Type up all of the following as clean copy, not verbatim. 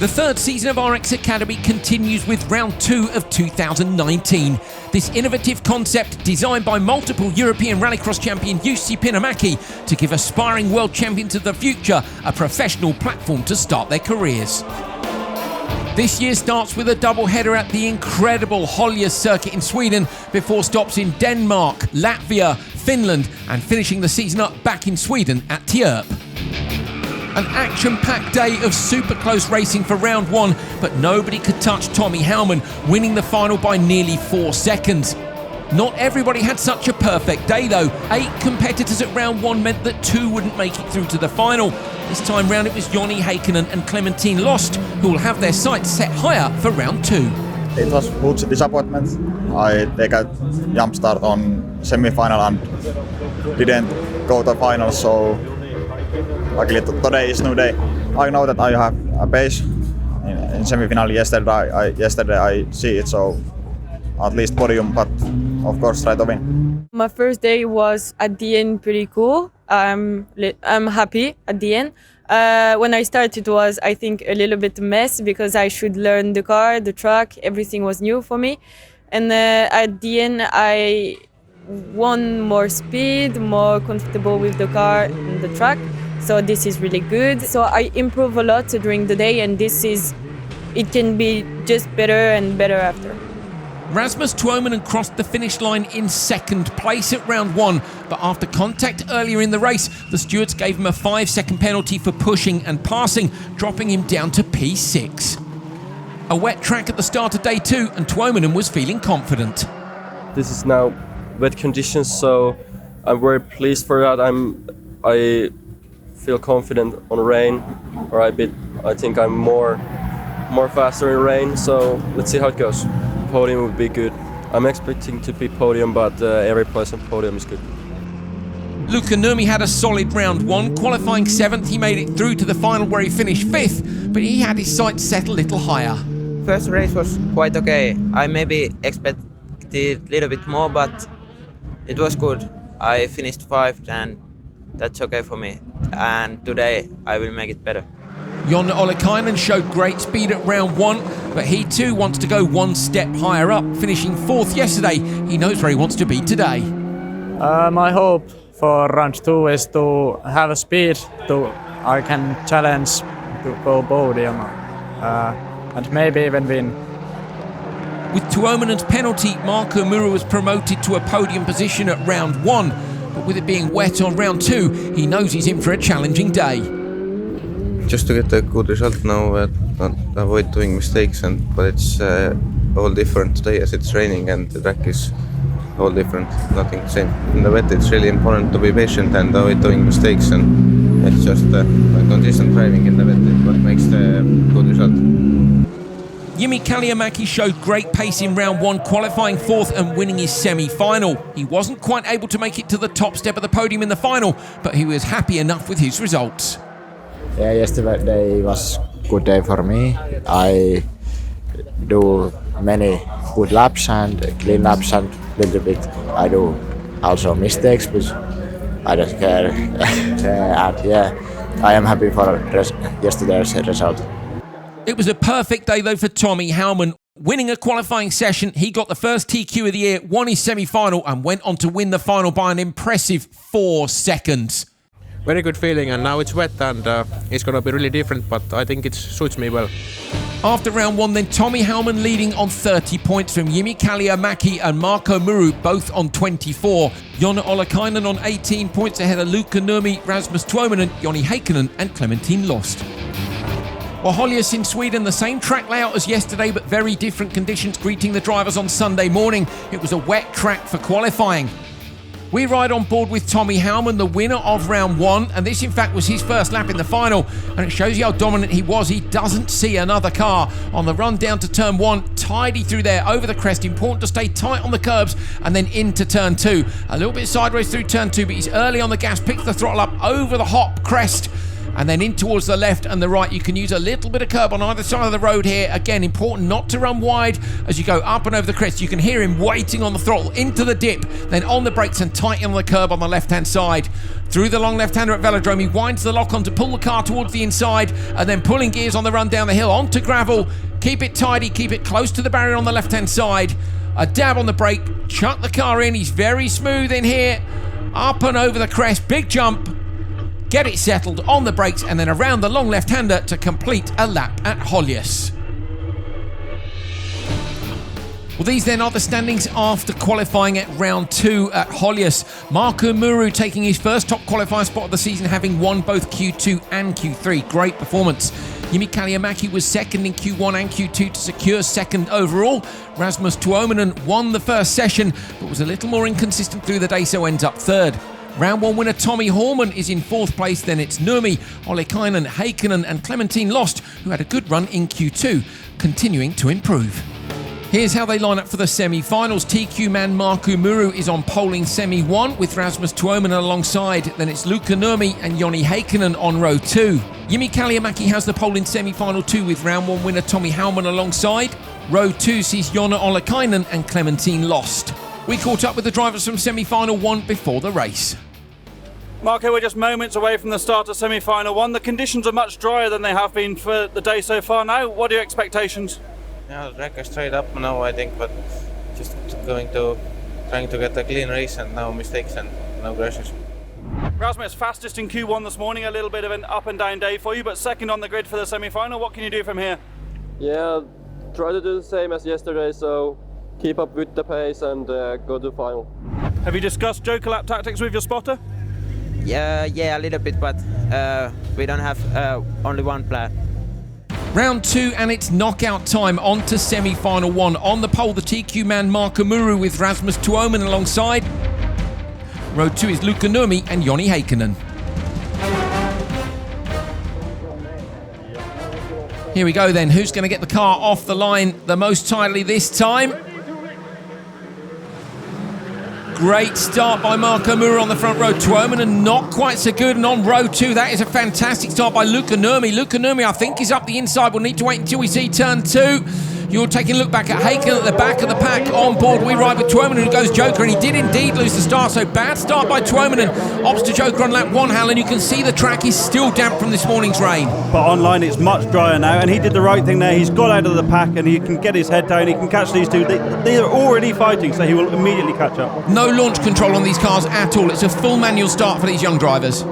The third season of RX Academy continues with round 2 of 2019. This innovative concept, designed by multiple European Rallycross champion Jussi Pinamäki to give aspiring world champions of the future a professional platform to start their careers. This year starts with a double-header at the incredible Holjes circuit in Sweden before stops in Denmark, Latvia, Finland and finishing the season up back in Sweden at Tierp. An action-packed day of super close racing for round 1, but nobody could touch Tommi Hallman, winning the final by nearly 4 seconds. Not everybody had such a perfect day though. 8 competitors at round 1 meant that 2 wouldn't make it through to the final. This time round it was Joni Heikkinen and Clementine Lost who will have their sights set higher for round 2. It was huge disappointment. I take a jump start on semi-final and didn't go to final, so luckily today is new day. I know that I have a pace in semi-final yesterday I see it, so at least podium, but of course try to win. My first day was at the end pretty cool. I'm happy at the end. When I started, it was, I think, a little bit mess because I should learn the car, the track, everything was new for me. And at the end it won more speed, more comfortable with the car and the track. So this is really good. So I improve a lot during the day, and it can be just better and better after. Rasmus Tuominen crossed the finish line in second place at round 1, but after contact earlier in the race, the stewards gave him a 5-second penalty for pushing and passing, dropping him down to P6. A wet track at the start of day 2, and Tuominen was feeling confident. This is now wet conditions, so I'm very pleased for that. I feel confident on rain, or I think I'm more faster in rain, so let's see how it goes. Podium would be good. I'm expecting to be podium, but every place on podium is good. Luka Nurmi had a solid round 1, qualifying 7th. He made it through to the final where he finished 5th, but he had his sights set a little higher. First race was quite okay. I maybe expected a little bit more, but it was good. I finished 5th and that's okay for me. And today I will make it better. Joni Ollikainen showed great speed at round 1, but he too wants to go one step higher up, finishing 4th yesterday. He knows where he wants to be today. My hope for round 2 is to have a speed I can challenge to go podium and maybe even win. With Tuominen's penalty, Marko Muru was promoted to a podium position at round 1, but with it being wet on round 2, he knows he's in for a challenging day. Just to get a good result now, not avoid doing mistakes, but it's all different today as it's raining and the track is all different, nothing the same. In the wet it's really important to be patient and avoid doing mistakes, and it's just consistent driving in the wet what makes the good result. Jimi Kalliomäki showed great pace in round 1, qualifying 4th and winning his semi-final. He wasn't quite able to make it to the top step of the podium in the final, but he was happy enough with his results. Yeah, yesterday was a good day for me. I do many good laps and clean laps, and a little bit I do also mistakes, but I don't care. And yeah, I am happy for yesterday's result. It was a perfect day though for Tommi Hallman. Winning a qualifying session, he got the first TQ of the year, won his semi-final and went on to win the final by an impressive 4 seconds. Very good feeling, and now it's wet and it's going to be really different, but I think it suits me well. After round 1 then, Tommi Hallman leading on 30 points from Jimi Kalliomäki and Marko Muru, both on 24. Joni Ollikainen on 18 points ahead of Luka Nurmi, Rasmus Tuominen, Joni Heikkinen and Clementine Lost. Well, Holjes in Sweden, the same track layout as yesterday, but very different conditions greeting the drivers on Sunday morning. It was a wet track for qualifying. We ride on board with Tommi Hallman, the winner of round 1, and this in fact was his first lap in the final, and it shows you how dominant he was. He doesn't see another car. On the run down to turn 1, tidy through there, over the crest, important to stay tight on the curbs, and then into turn 2. A little bit sideways through turn 2, but he's early on the gas, picks the throttle up over the hop crest, and then in towards the left and the right. You can use a little bit of curb on either side of the road here. Again, important not to run wide as you go up and over the crest. You can hear him waiting on the throttle into the dip, then on the brakes and tighten on the curb on the left-hand side. Through the long left-hander at Velodrome, he winds the lock on to pull the car towards the inside, and then pulling gears on the run down the hill onto gravel. Keep it tidy, keep it close to the barrier on the left-hand side. A dab on the brake, chuck the car in. He's very smooth in here. Up and over the crest, big jump. Get it settled on the brakes, and then around the long left-hander to complete a lap at Holjes. Well, these then are the standings after qualifying at round 2 at Holjes. Marko Muru taking his first top qualifier spot of the season, having won both Q2 and Q3. Great performance. Jimi Kalliomäki was second in Q1 and Q2 to secure second overall. Rasmus Tuominen won the first session, but was a little more inconsistent through the day, so ends up third. Round 1 winner Tommi Hallman is in 4th place. Then it's Nurmi, Ollikainen, Heikkinen and Clementine Lost, who had a good run in Q2, continuing to improve. Here's how they line up for the semi-finals. TQ man Marko Muru is on pole in semi-1 with Rasmus Tuominen alongside. Then it's Luka Nurmi and Joni Heikkinen on row 2. Jimi Kalliomäki has the pole in semi-final 2 with round 1 winner Tommi Hallman alongside. Row 2 sees Jonna Ollikainen and Clementine Lost. We caught up with the drivers from semi-final 1 before the race. Marko, we're just moments away from the start of semi-final 1. The conditions are much drier than they have been for the day so far now. What are your expectations? Yeah, the track is straight up now, I think, but just trying to get a clean race and no mistakes and no crashes. Rasmus, fastest in Q1 this morning, a little bit of an up and down day for you, but second on the grid for the semi-final. What can you do from here? Yeah, try to do the same as yesterday, so keep up with the pace and go to final. Have you discussed Joker lap tactics with your spotter? Yeah, a little bit, but we don't have only one plan. Round 2 and it's knockout time. On to semi-final 1. On the pole, the TQ man Marko Muru with Rasmus Tuominen alongside. Row 2 is Luka Nurmi and Joni Heikkinen. Here we go then. Who's going to get the car off the line the most tidily this time? Great start by Marko Muru on the front row. Tuominen not quite so good. And on row 2, that is a fantastic start by Luka Nurmi. Luka Nurmi, I think, is up the inside. We'll need to wait until we see turn 2. You're taking a look back at Heikkinen at the back of the pack. On board, we ride with Tuominen, who goes Joker, and he did indeed lose the start. So bad start by Tuominen. Opts to Joker on lap 1, Hal, and you can see the track is still damp from this morning's rain. But online it's much drier now, and he did the right thing there. He's got out of the pack and he can get his head down. He can catch these two. They are already fighting, so he will immediately catch up. No launch control on these cars at all. It's a full manual start for these young drivers.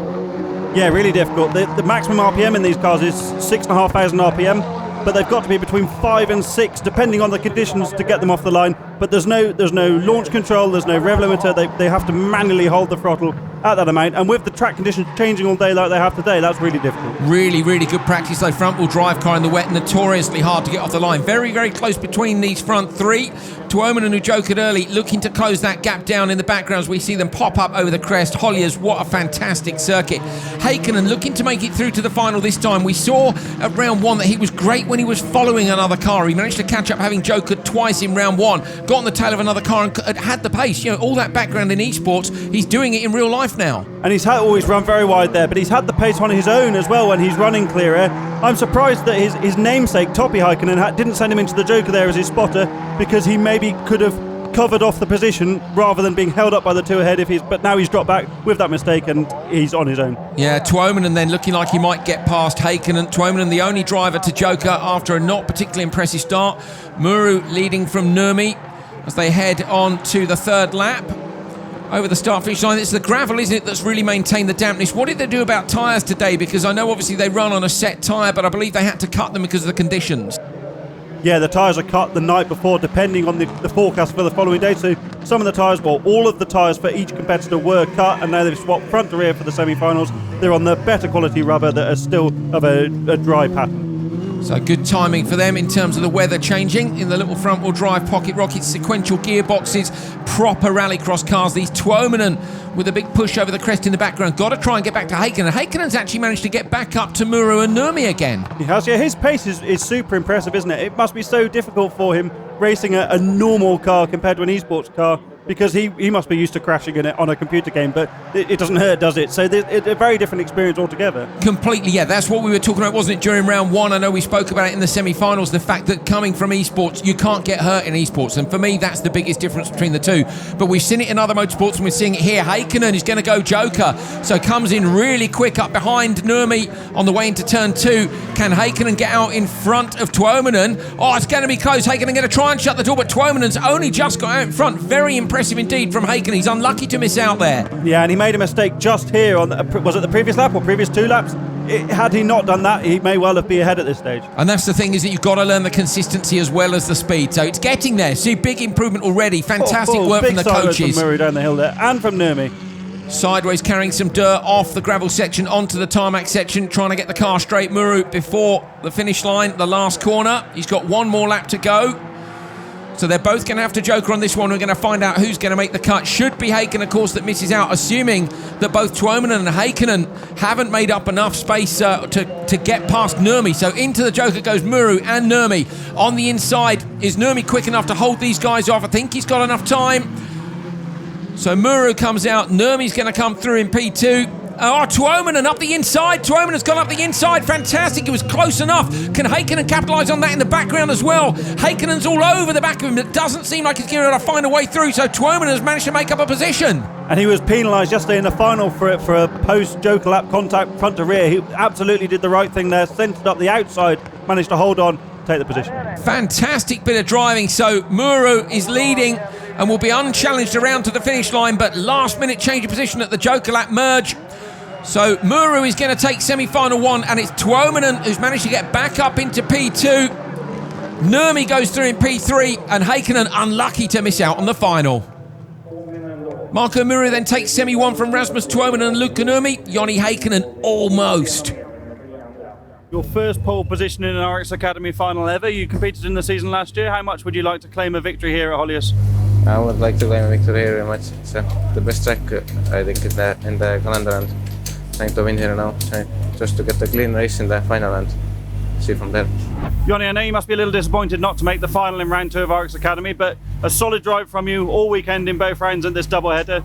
Yeah, really difficult. The maximum RPM in these cars is 6,500 RPM. But they've got to be between 5 and 6, depending on the conditions, to get them off the line. But there's no launch control, there's no rev limiter. They have to manually hold the throttle at that amount. And with the track conditions changing all day like they have today, that's really difficult. Really, really good practice though. Front wheel drive car in the wet, notoriously hard to get off the line. Very, very close between these front 3. Tuominen, who jokered early, looking to close that gap down in the background as we see them pop up over the crest. Holjes, what a fantastic circuit. Heikkinen looking to make it through to the final this time. We saw at round 1 that he was great when he was following another car. He managed to catch up, having jokered twice in round 1, got on the tail of another car and had the pace. You know, all that background in esports, he's doing it in real life now. And he's always run very wide there, but he's had the pace on his own as well when he's running clear air. I'm surprised that his namesake, Tommi Hallman, didn't send him into the Joker there as his spotter, because he maybe could have covered off the position rather than being held up by the two ahead. But now he's dropped back with that mistake and he's on his own. Yeah, Tuominen then looking like he might get past Heikkinen. Tuominen the only driver to Joker after a not particularly impressive start. Muru leading from Nurmi as they head on to the 3rd lap. Over the start-finish line, it's the gravel, isn't it, that's really maintained the dampness. What did they do about tyres today? Because I know obviously they run on a set tyre, but I believe they had to cut them because of the conditions. Yeah, the tyres are cut the night before, depending on the forecast for the following day. So some of the tyres, well, all of the tyres for each competitor were cut, and now they've swapped front to rear for the semi-finals. They're on the better quality rubber that are still of a dry pattern. So good timing for them in terms of the weather changing in the little front-wheel drive pocket rockets, sequential gearboxes, proper rallycross cars. These Tuominen with a big push over the crest in the background. Got to try and get back to Heikkinen. Heikkinen's actually managed to get back up to Muru and Nurmi again. He has, yeah. His pace is super impressive, isn't it? It must be so difficult for him racing a normal car compared to an esports car. because he must be used to crashing in it on a computer game, but it doesn't hurt, does it? So it's a very different experience altogether. Completely, yeah. That's what we were talking about, wasn't it, during round one? I know we spoke about it in the semi-finals, the fact that coming from esports, you can't get hurt in esports. And for me, that's the biggest difference between the two. But we've seen it in other motorsports, and we're seeing it here. Häkkinen is going to go Joker. So comes in really quick up behind Nurmi on the way into turn 2. Can Häkkinen get out in front of Tuominen? Oh, it's going to be close. Häkkinen going to try and shut the door, but Tuominen's only just got out in front. Very impressive indeed from Häkkinen. He's unlucky to miss out there. Yeah, and he made a mistake just here on was it the previous lap or previous 2 laps? Had he not done that, he may well have been ahead at this stage. And that's the thing, is that you've got to learn the consistency as well as the speed. So it's getting there. See, big improvement already. Fantastic work from the coaches. Big from Murray down the hill there, and from Nurmi. Sideways carrying some dirt off the gravel section onto the tarmac section, trying to get the car straight. Muru before the finish line, the last corner. He's got one more lap to go. So they're both going to have to joker on this one. We're going to find out who's going to make the cut. Should be Häkkinen, of course, that misses out, assuming that both Tuominen and Häkkinen haven't made up enough space to get past Nurmi. So into the joker goes Muru and Nurmi. On the inside, is Nurmi quick enough to hold these guys off? I think he's got enough time. So Muru comes out. Nurmi's going to come through in P2. Oh, Tuominen up the inside. Tuominen's gone up the inside. Fantastic. It was close enough. Can Häkkinen capitalise on that in the background as well? Häkkinen's all over the back of him. It doesn't seem like he's going to find a way through. So Tuominen has managed to make up a position. And he was penalised yesterday in the final for a post-joker lap contact front to rear. He absolutely did the right thing there. Centred up the outside. Managed to hold on. Take the position. Fantastic bit of driving. So Muru is leading and will be unchallenged around to the finish line, but last minute change of position at the joker lap merge. So Muru is going to take semi-final 1, and it's Tuominen who's managed to get back up into P2. Nurmi goes through in P3, and Häkkinen unlucky to miss out on the final. Marco Muru then takes semi-1 from Rasmus Tuominen and Luca Nurmi. Joni Häkkinen almost. Your first pole position in an RX Academy final ever. You competed in the season last year. How much would you like to claim a victory here at Holjes? I would like to claim a victory here very much. It's the best track, I think, in the calendar, and trying to win here now. Just to get a clean race in the final and see from there. Joni, I know you must be a little disappointed not to make the final in round 2 of RX Academy, but a solid drive from you all weekend in both rounds at this doubleheader.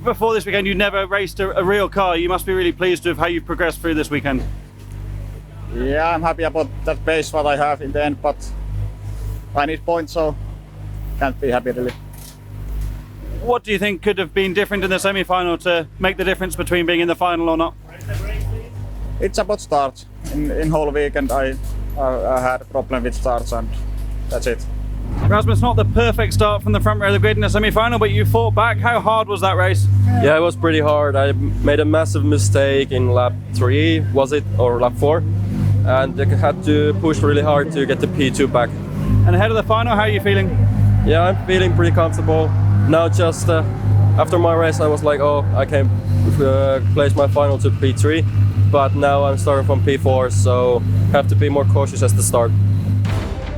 Before this weekend, you never raced a real car. You must be really pleased with how you've progressed through this weekend. Yeah, I'm happy about that pace what I have in the end, but I need points, so can't be happy really. What do you think could have been different in the semi-final to make the difference between being in the final or not? It's about starts. In whole weekend I had a problem with starts, and that's it. Rasmus, not the perfect start from the front row of the grid in the semi-final, but you fought back. How hard was that race? Yeah, it was pretty hard. I made a massive mistake in lap 3, was it, or lap 4? And I had to push really hard to get the P2 back. And ahead of the final, how are you feeling? Yeah, I'm feeling pretty comfortable. Now just after my race I was like, oh, I can place my final to P3, but now I'm starting from P4, so have to be more cautious at the start.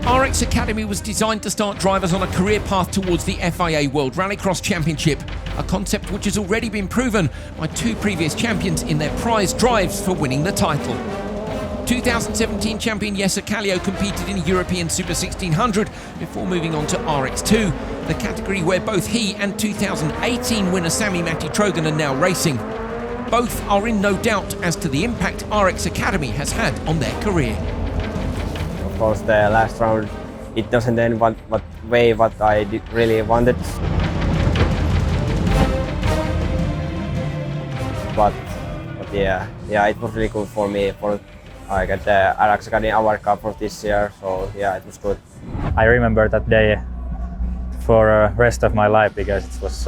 RX Academy was designed to start drivers on a career path towards the FIA World Rallycross Championship, a concept which has already been proven by 2 previous champions in their prize drives for winning the title. 2017 champion Jesse Kallio competed in European Super 1600 before moving on to RX2, the category where both he and 2018 winner Sami-Matti Trogan are now racing. Both are in no doubt as to the impact RX Academy has had on their career. Of course, the last round, it doesn't end what I really wanted. But yeah, it was really good for me. I got the RX Academy Award Cup for this year, so yeah, it was good. I remember that day for the rest of my life, because it was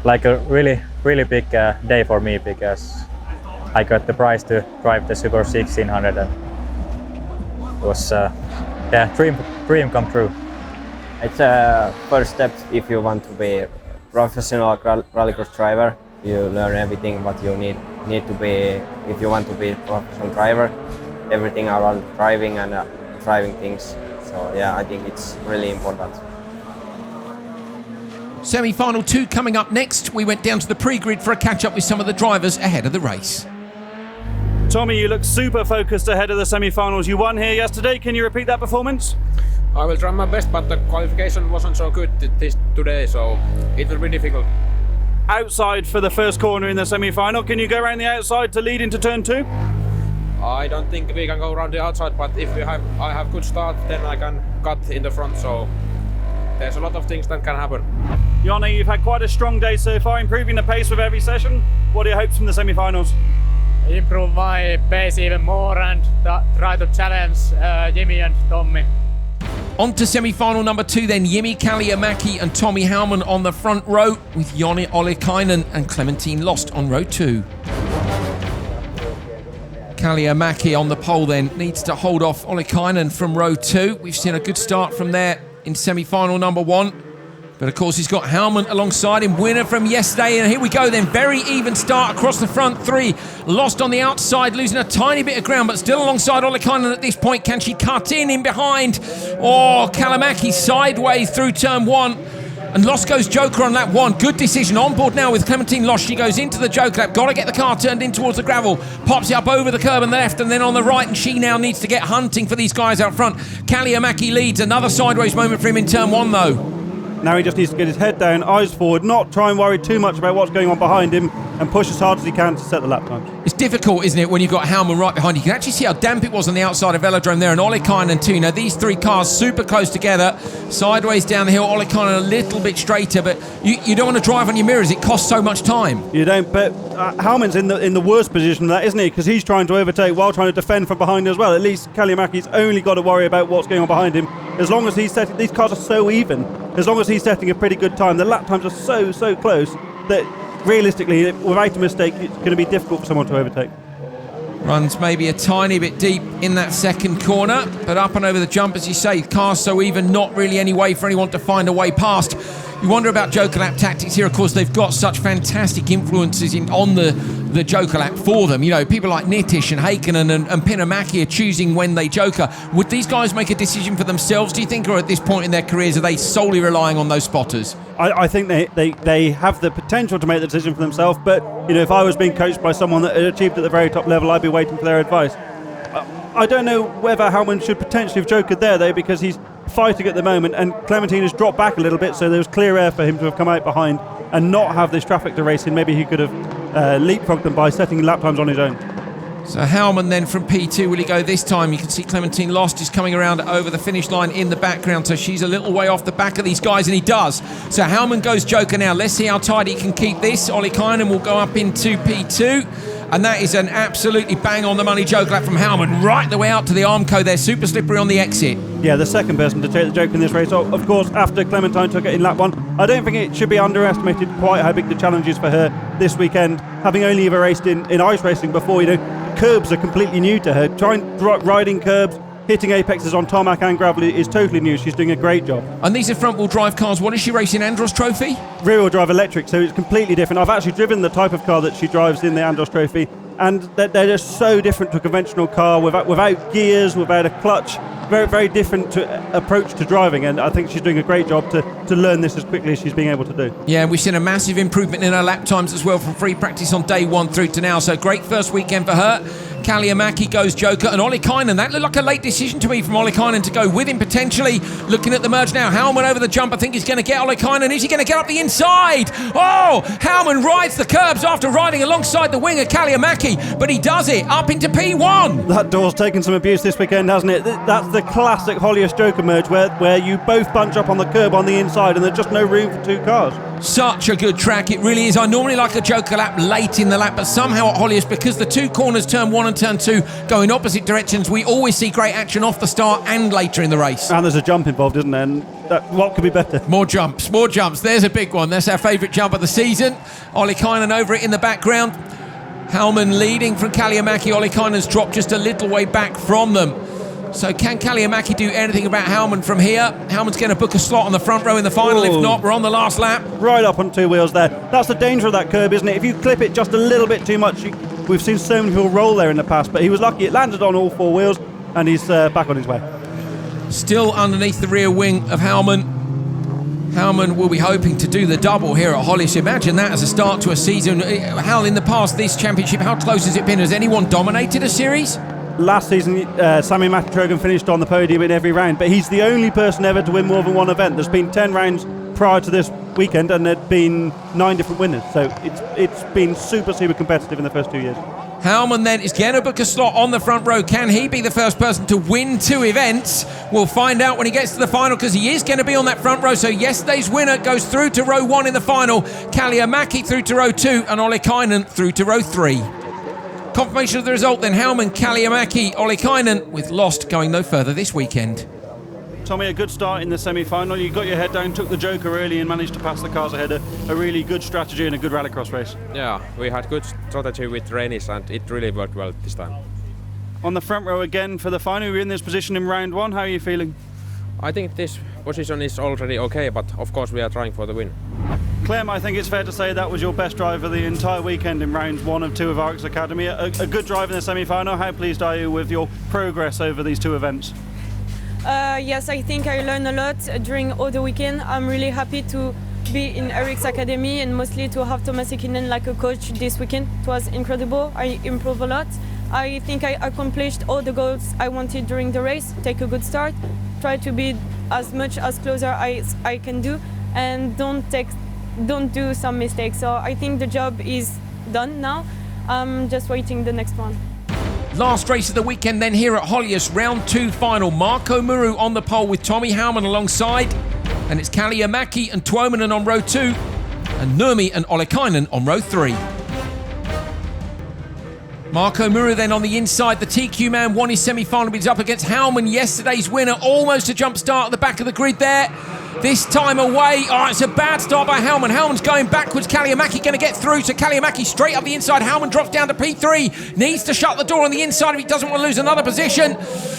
like a really big day for me, because I got the prize to drive the Super 1600, and it was dream come true. It's a first step if you want to be a professional rallycross driver. You learn everything what you need to be if you want to be a professional driver. Everything around driving and driving things. So yeah, I think it's really important. Semi-final 2 coming up next. We went down to the pre-grid for a catch-up with some of the drivers ahead of the race. Tommi, you look super focused ahead of the semi-finals. You won here yesterday. Can you repeat that performance? I will try my best, but the qualification wasn't so good today, so it will be difficult. Outside for the first corner in the semi-final. Can you go around the outside to lead into turn 2? I don't think we can go around the outside, but if I have good start, then I can cut in the front, so there's a lot of things that can happen. Joni, you've had quite a strong day so far, improving the pace with every session. What are your hopes from the semi-finals? Improve my pace even more and try to challenge Jimmy and Tommi. On to semi-final number 2 then, Jimi Kalliomäki and Tommi Hallman on the front row, with Joni Ollikainen and Clementine Lost on row 2. Kalliomäki on the pole then needs to hold off Ollikainen from row 2. We've seen a good start from there in semi-final number 1. But of course he's got Hallman alongside him, winner from yesterday, and here we go then, very even start across the front 3. Lost on the outside, losing a tiny bit of ground, but still alongside Ollikainen at this point. Can she cut in behind? Oh, Kalliomäki sideways through turn 1. And Lost goes Joker on lap 1. Good decision. On board now with Clementine Lost. She goes into the Joker lap. Got to get the car turned in towards the gravel. Pops it up over the curb on the left and then on the right. And she now needs to get hunting for these guys out front. Kalliomäki leads. Another sideways moment for him in turn 1 though. Now he just needs to get his head down, eyes forward, not try and worry too much about what's going on behind him, and push as hard as he can to set the lap times. It's difficult, isn't it, when you've got Hallman right behind you. You can actually see how damp it was on the outside of Velodrome there, and Ollikainen too. Now these 3 cars super close together, sideways down the hill. Ollikainen a little bit straighter, but you don't want to drive on your mirrors. It costs so much time. You don't, but Hallman's in the worst position of that, isn't he? Because he's trying to overtake while trying to defend from behind as well. At least Kalliomäki's only got to worry about what's going on behind him. As long as he's setting, these cars are so even, as long as he's setting a pretty good time, the lap times are so close that realistically, without a mistake, it's going to be difficult for someone to overtake. Runs maybe a tiny bit deep in that second corner, but up and over the jump, as you say, cars so even, not really any way for anyone to find a way past. You wonder about Joker lap tactics here. Of course, they've got such fantastic influences on the Joker lap for them. You know, people like Nitish and Heikkinen and Pinomäki are choosing when they Joker. Would these guys make a decision for themselves, do you think, or at this point in their careers, are they solely relying on those spotters? I think they have the potential to make the decision for themselves, but you know, if I was being coached by someone that had achieved at the very top level, I'd be waiting for their advice. I don't know whether Hallman should potentially have Jokered there though, because he's fighting at the moment and Clementine has dropped back a little bit, so there was clear air for him to have come out behind and not have this traffic to race in. Maybe he could have leapfrogged them by setting lap times on his own. So Hallman then from P2, will he go this time? You can see Clementine Lost is coming around over the finish line in the background, so she's a little way off the back of these guys, and he does. So Hallman goes Joker now. Let's see how tight he can keep this. Ollikainen will go up into P2, and that is an absolutely bang on the money Joker lap from Hallman, right the way out to the Armco there, super slippery on the exit. Yeah, the second person to take the Joker in this race. Of course, after Clementine took it in lap 1, I don't think it should be underestimated quite how big the challenge is for her this weekend, having only ever raced in ice racing before. You know, curbs are completely new to her. Riding curbs, hitting apexes on tarmac and gravel is totally new. She's doing a great job. And these are front-wheel drive cars. What is she racing, Andros Trophy? Rear-wheel drive electric, so it's completely different. I've actually driven the type of car that she drives in the Andros Trophy, and they're just so different to a conventional car, without gears, without a clutch. Very, very different approach to driving, and I think she's doing a great job to learn this as quickly as she's being able to do. Yeah, we've seen a massive improvement in her lap times as well from free practice on day 1 through to now, so great first weekend for her. Kalliomäki goes Joker, and Ollikainen, that looked like a late decision to me from Ollikainen to go with him potentially. Looking at the merge now, Hallman over the jump, I think he's going to get Ollikainen. Is he going to get up the inside? Oh, Hallman rides the curbs after riding alongside the wing of Kalliomäki, but he does it up into P1. That door's taken some abuse this weekend, hasn't it? That's the classic Holjes Joker merge where you both bunch up on the curb on the inside and there's just no room for 2 cars. Such a good track, it really is. I normally like a Joker lap late in the lap, but somehow at Holjes, because the 2 corners, turn 1 and turn 2, go in opposite directions, we always see great action off the start and later in the race. And there's a jump involved, isn't there? And what could be better? More jumps. There's a big one. That's our favourite jump of the season. Ollikainen over it in the background. Hallman leading from Kalliomäki. Ollikainen's dropped just a little way back from them. So can Kalliomäki do anything about Hallman from here? Hallman's going to book a slot on the front row in the final. If not, we're on the last lap. Right up on 2 wheels there. That's the danger of that curb, isn't it? If you clip it just a little bit too much, we've seen so many people roll there in the past, but he was lucky. It landed on all 4 wheels, and he's back on his way. Still underneath the rear wing of Hallman. Hallman will be hoping to do the double here at Holjes. Imagine that as a start to a season. Hal, in the past, this championship, how close has it been? Has anyone dominated a series? last season, Sami Mäki-Trogan finished on the podium in every round, but he's the only person ever to win more than one event. There's been 10 rounds prior to this weekend, and there'd been 9 different winners. So it's been super competitive in the first 2 years. Hallman then is going to book a slot on the front row. Can he be the first person to win 2 events? We'll find out when he gets to the final, because he is going to be on that front row. So yesterday's winner goes through to row 1 in the final. Kalliomäki through to row 2 and Ollikainen through to row 3. Confirmation of the result then: Hallman, Kalliomäki, Ollikainen, with Lost going no further this weekend. Tommy, a good start in the semi-final. You got your head down, took the joker early and managed to pass the cars ahead. A really good strategy and a good rallycross race. Yeah, we had good strategy with Renis and it really worked well this time. On the front row again for the final, we're in this position in round 1. How are you feeling? I think this position is already okay, but of course we are trying for the win. Clem, I think it's fair to say that was your best drive of the entire weekend in rounds 1 of 2 of Arx Academy. A good drive in the semi-final. How pleased are you with your progress over these 2 events? Yes, I think I learned a lot during all the weekend. I'm really happy to be in Arx Academy and mostly to have Thomas Hallman like a coach this weekend. It was incredible. I improved a lot. I think I accomplished all the goals I wanted during the race. Take a good start, try to be as much as closer as I can do, and don't do some mistakes. So I think the job is done now. I'm just waiting the next one. Last race of the weekend then here at Holjes, round 2 final. Marko Muru on the pole with Tommi Hallman alongside. And it's Kalliomäki and Tuominen on row 2. And Nurmi and Ollikainen on row 3. Marko Muru then on the inside. The TQ man won his semi-final, but he's up against Hallman, yesterday's winner. Almost a jump start at the back of the grid there. This time away. Oh, it's a bad start by Hallman. Hallman's going backwards. Kalliomäki going to get through. So Kalliomäki straight up the inside. Hallman drops down to P3. Needs to shut the door on the inside if he doesn't want to lose another position.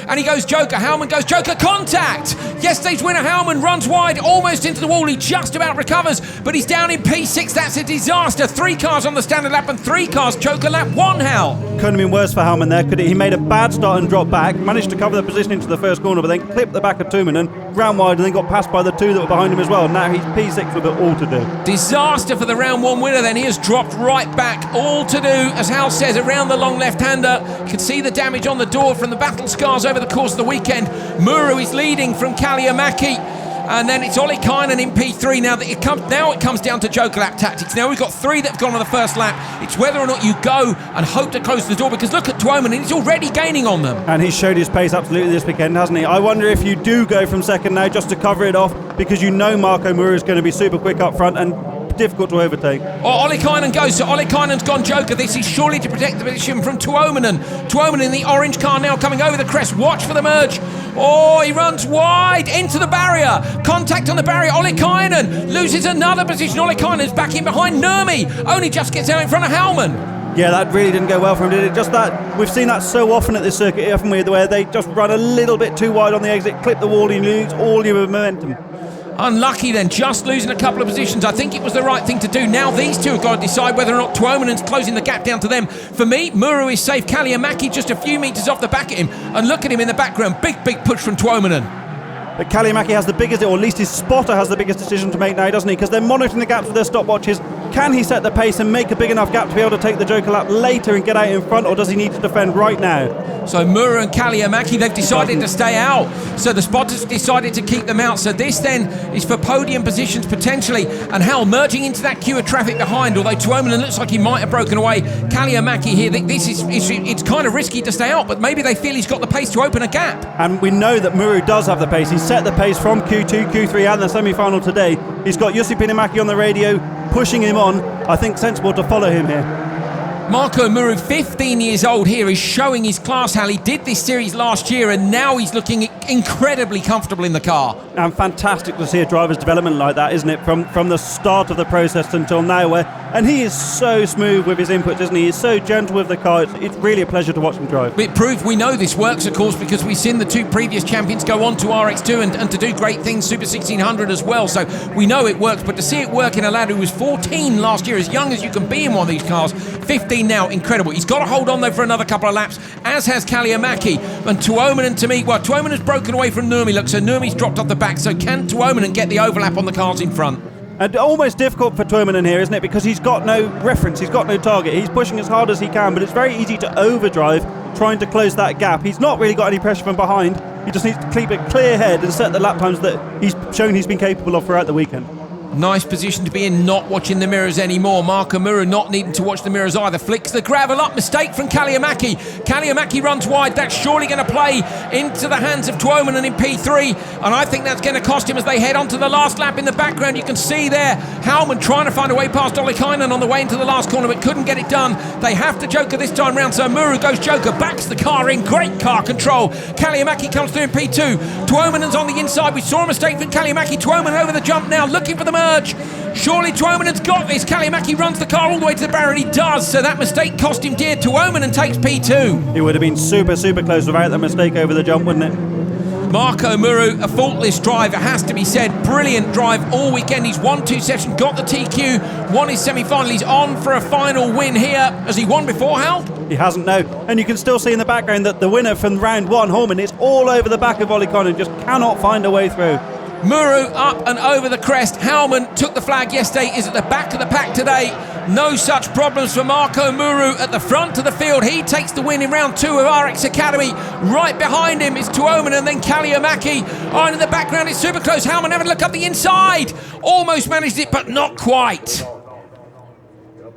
And he goes joker. Hallman goes joker. Contact! Yesterday's winner Hallman runs wide, almost into the wall. He just about recovers, but he's down in P6. That's a disaster. 3 cars on the standard lap and 3 cars choker lap 1, Hal. Couldn't have been worse for Hallman there, could it? He made a bad start and dropped back, managed to cover the position into the first corner, but then clipped the back of Tuominen, ran wide, and then got passed by the 2 that were behind him as well. Now he's P6 with it all to do. Disaster for the round 1 winner then. He has dropped right back. All to do, as Hal says, around the long left-hander. You can see the damage on the door from the battle scars over the course of the weekend. Muru is leading from Kalliomäki. And then it's Ollikainen in P3. Now it comes down to joker lap tactics. Now we've got 3 that have gone on the first lap. It's whether or not you go and hope to close the door, because look at Tuominen, he's already gaining on them. And he's showed his pace absolutely this weekend, hasn't he? I wonder if you do go from second now just to cover it off, because you know Marko Muru is going to be super quick up front and difficult to overtake. Ollikainen goes, so Ollikainen's gone joker. This is surely to protect the position from Tuominen. Tuominen in the orange car now coming over the crest. Watch for the merge. Oh, he runs wide into the barrier. Contact on the barrier. Ollikainen loses another position. Ollikainen's back in behind Nurmi. Only just gets out in front of Hallman. Yeah, that really didn't go well for him, did it? Just that, we've seen that so often at this circuit, haven't we, where they just run a little bit too wide on the exit, clip the wall, and you lose all your momentum. Unlucky then, just losing a couple of positions. I think it was the right thing to do. Now these 2 have got to decide whether or not Tuominen's closing the gap down to them. For me, Muru is safe. Kalliomäki just a few metres off the back of him. And look at him in the background. Big push from Tuominen. But Kalliomäki has the biggest, or at least his spotter has the biggest decision to make now, doesn't he? Because they're monitoring the gaps with their stopwatches. Can he set the pace and make a big enough gap to be able to take the joker lap later and get out in front, or does he need to defend right now? So Muru and Kalliomäki, they've decided to stay out. So the spotters decided to keep them out. So this then is for podium positions potentially. And Hal merging into that queue of traffic behind, although Tuominen looks like he might have broken away. Kalliomäki here, it's kind of risky to stay out, but maybe they feel he's got the pace to open a gap. And we know that Muru does have the pace. He's set the pace from Q2, Q3 and the semi-final today. He's got Jussi Pinimäki on the radio, pushing him on. I think sensible to follow him here. Marko Muru, 15 years old here, is showing his class, Hal. He did this series last year and now he's looking incredibly comfortable in the car. And fantastic to see a driver's development like that, isn't it? From the start of the process until now. And he is so smooth with his inputs, isn't he? He's so gentle with the car. It's really a pleasure to watch him drive. It proved we know this works, of course, because we've seen the 2 previous champions go on to RX2 and to do great things, Super 1600 as well. So we know it works. But to see it work in a lad who was 14 last year, as young as you can be in one of these cars, 15 now, incredible. He's got to hold on though for another couple of laps, as has Kalliomäki. And Tuominen, to me, well, Tuominen's broken away from Nurmi, look, so Nurmi's dropped off the back. So can Tuominen get the overlap on the cars in front? And almost difficult for Tuominen here, isn't it? Because he's got no reference, he's got no target. He's pushing as hard as he can, but it's very easy to overdrive trying to close that gap. He's not really got any pressure from behind. He just needs to keep a clear head and set the lap times that he's shown he's been capable of throughout the weekend. Nice position to be in, not watching the mirrors anymore. Marco Muru not needing to watch the mirrors either. Flicks the gravel up, mistake from Kaliamaki. Kaliamaki runs wide, that's surely going to play into the hands of Tuomanen in P3, and I think that's going to cost him as they head on to the last lap. In the background you can see there Hallman trying to find a way past Ollikainen on the way into the last corner, but couldn't get it done. They have to Joker this time round, so Muru goes Joker, backs the car in, great car control. Kaliamaki comes through in P2. Tuomanen's on the inside, we saw a mistake from Kaliamaki. Tuomanen over the jump now, looking for the merge. Surely Tuomanen's got this. Kaliamaki runs the car all the way to the barrier, and he does, so that mistake cost him dear. Tuomanen takes P2. It would have been super close without that mistake over the jump, wouldn't it? Marco Muru, a faultless driver, has to be said. Brilliant drive all weekend. He's won 2 sessions, got the TQ, won his semi-final. He's on for a final win here. Has he won before, Hal? He hasn't, no. And you can still see in the background that the winner from round 1, Hallman, is all over the back of Ollikainen, just cannot find a way through. Muru up and over the crest. Hallman took the flag yesterday, is at the back of the pack today. No such problems for Marco Muru at the front of the field. He takes the win in round 2 of RX Academy. Right behind him is Tuomanen and then Kaliamaki. Oh, and in the background it's super close. Hallman having a look up the inside. Almost managed it, but not quite.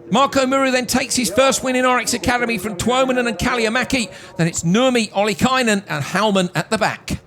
Marco Muru then takes his first win in RX Academy from Tuomanen and Kaliamaki. Then it's Nurmi, Ollikainen and Hallman at the back.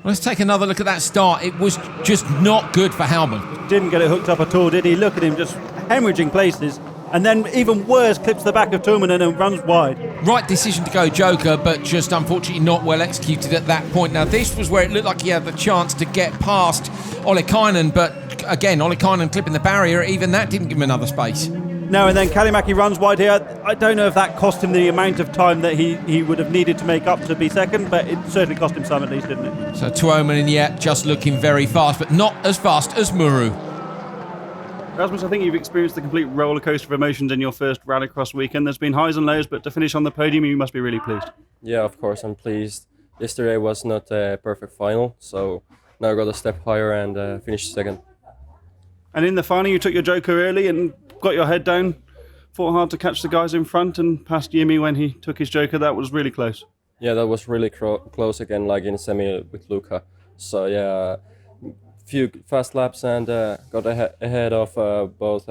Let's take another look at that start. It was just not good for Hallman. Didn't get it hooked up at all, did he? Look at him just hemorrhaging places. And then even worse, clips the back of Tuomanen and runs wide. Right decision to go Joker, but just unfortunately not well executed at that point. Now this was where it looked like he had the chance to get past Ollikainen, but again, Ollikainen clipping the barrier, even that didn't give him another space. No, and then Kaliamaki runs wide here. I don't know if that cost him the amount of time that he would have needed to make up to be second, but it certainly cost him some at least, didn't it? So Tuomanen yet just looking very fast, but not as fast as Muru. Rasmus, I think you've experienced the complete roller coaster of emotions in your first Rallycross weekend. There's been highs and lows, but to finish on the podium, you must be really pleased. Yeah, of course, I'm pleased. Yesterday was not a perfect final, so now I got a step higher and finished second. And in the final, you took your Joker early and got your head down, fought hard to catch the guys in front and passed Jimmy when he took his Joker. That was really close. Yeah, that was really close again, like in semi with Luca. So yeah, few fast laps and got ahead of both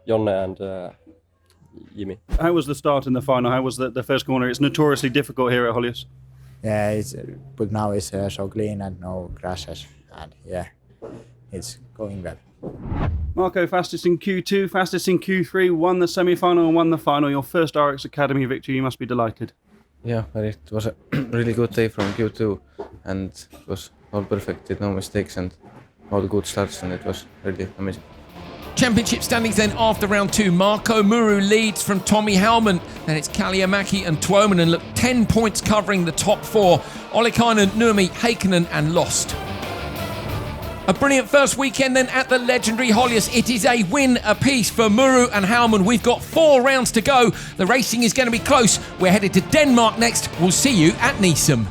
Jonne and Jimmy. How was the start in the final? How was the first corner? It's notoriously difficult here at Holjes. Yeah, but now it's so clean and no crashes, and yeah, it's going well. Marco, fastest in Q2, fastest in Q3, won the semi-final and won the final. Your first RX Academy victory, you must be delighted. Yeah, it was a really good day from Q2 and it was all perfect, did no mistakes and all good starts and it was really amazing. Championship standings then after round 2. Marco Muru leads from Tommi Hallman. Then it's Kaliamaki and Tuomanen. Look, 10 points covering the top 4. Ollikainen, Nurmi, Heikkinen and Lost. A brilliant first weekend then at the legendary Holjes. It is a win apiece for Muru and Hallman. We've got 4 rounds to go. The racing is going to be close. We're headed to Denmark next. We'll see you at Nissum.